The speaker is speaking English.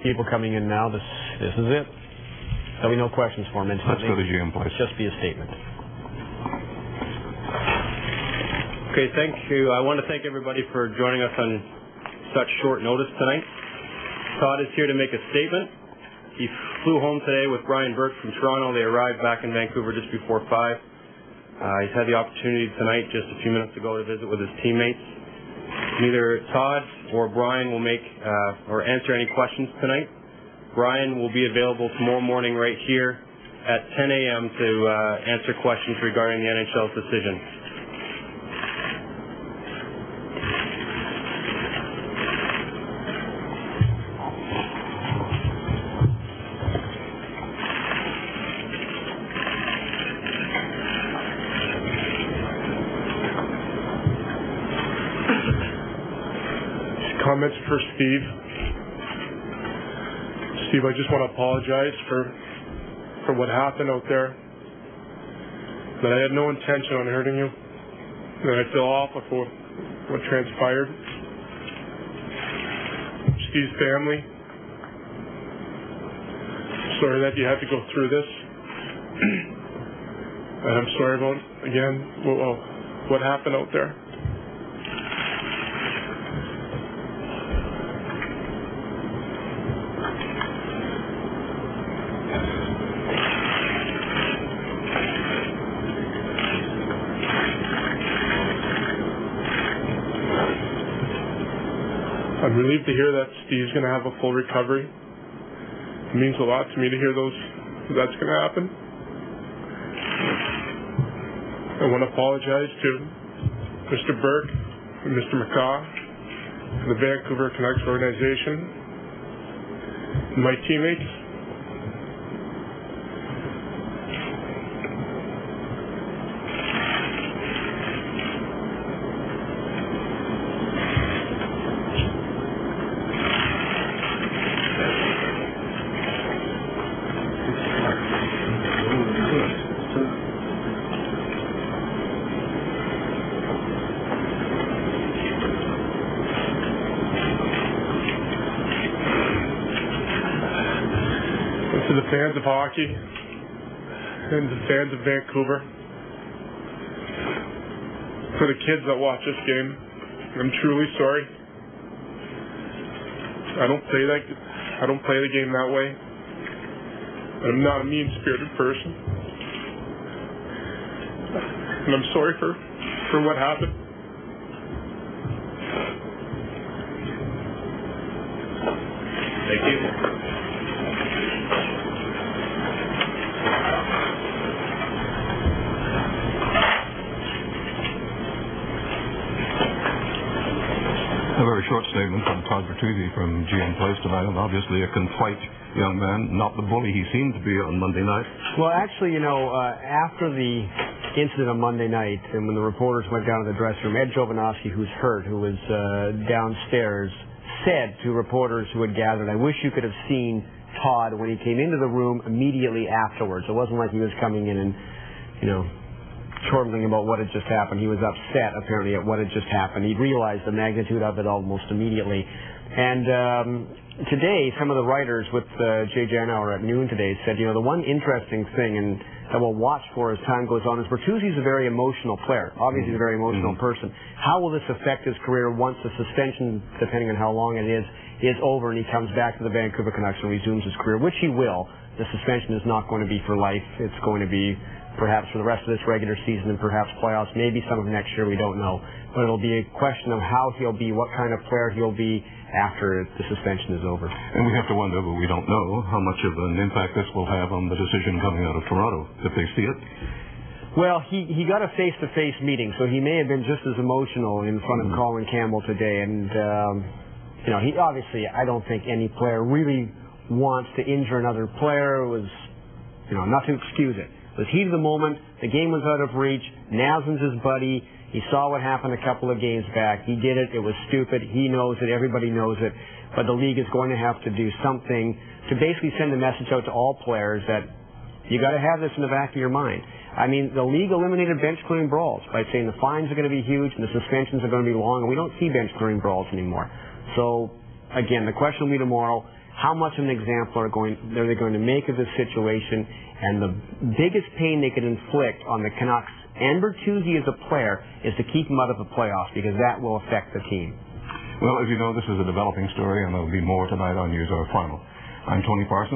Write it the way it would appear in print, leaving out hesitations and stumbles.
People coming in now. This is it. There'll be no questions for him. Let's go to GM Place. Just be a statement. Okay, thank you. I want to thank everybody for joining us on such short notice tonight. Todd is here to make a statement. He flew home today with Brian Burke from Toronto. They arrived back in Vancouver just before 5. He's had the opportunity tonight, just a few minutes ago, to visit with his teammates. Neither Todd or Brian will make or answer any questions tonight. Brian will be available tomorrow morning right here at 10 a.m. to answer questions regarding the NHL's decision. Comments for Steve. Steve, I just want to apologize for what happened out there. That I had no intention on hurting you. That I feel awful for what transpired. Steve's family, sorry that you had to go through this. And I'm sorry about, again, what happened out there. I'm relieved to hear that Steve's going to have a full recovery. It means a lot to me to hear that's going to happen. I want to apologize to Mr. Burke and Mr. McCaw, the Vancouver Canucks organization, and my teammates. To the fans of hockey and the fans of Vancouver, for the kids that watch this game, I'm truly sorry. I don't play the game that way. I'm not a mean-spirited person, and I'm sorry for what happened. Thank you. A very short statement from Todd Bertuzzi from GM Place tonight, and obviously a contrite young man, not the bully he seemed to be on Monday night. Well, actually, after the incident on Monday night, and when the reporters went down to the dressing room, Ed Jovanovski, who's hurt, who was downstairs, said to reporters who had gathered, "I wish you could have seen Todd when he came into the room immediately afterwards." It wasn't like he was coming in and, chortling about what had just happened. He was upset, apparently, at what had just happened. He realized the magnitude of it almost immediately. And today, some of the writers with Jay Janauer at noon today said, the one interesting thing, and that we'll watch for as time goes on, is Bertuzzi's a very emotional player. Obviously, he's a very emotional person. How will this affect his career once the suspension, depending on how long it is over and he comes back to the Vancouver Canucks and resumes his career, which he will. The suspension is not going to be for life. It's going to be perhaps for the rest of this regular season and perhaps playoffs, maybe some of next year, we don't know. But it'll be a question of how he'll be, what kind of player he'll be after the suspension is over. And we have to wonder, but we don't know, how much of an impact this will have on the decision coming out of Toronto, if they see it. Well, he got a face-to-face meeting, so he may have been just as emotional in front of Colin Campbell today. And, he obviously, I don't think any player really wants to injure another player. It was, not to excuse it. It was heat of the moment. The game was out of reach. Nazen's his buddy. He saw what happened a couple of games back. He did it. It was stupid. He knows it. Everybody knows it. But the league is going to have to do something to basically send a message out to all players that you got to have this in the back of your mind. I mean, the league eliminated bench clearing brawls by saying the fines are going to be huge and the suspensions are going to be long, and we don't see bench clearing brawls anymore. So, again, the question will be tomorrow, how much of an example are they going to make of this situation, and the biggest pain they can inflict on the Canucks and Bertuzzi as a player is to keep him out of the playoffs, because that will affect the team. Well, as you know, this is a developing story, and there'll be more tonight on News Hour Final. I'm Tony Parsons.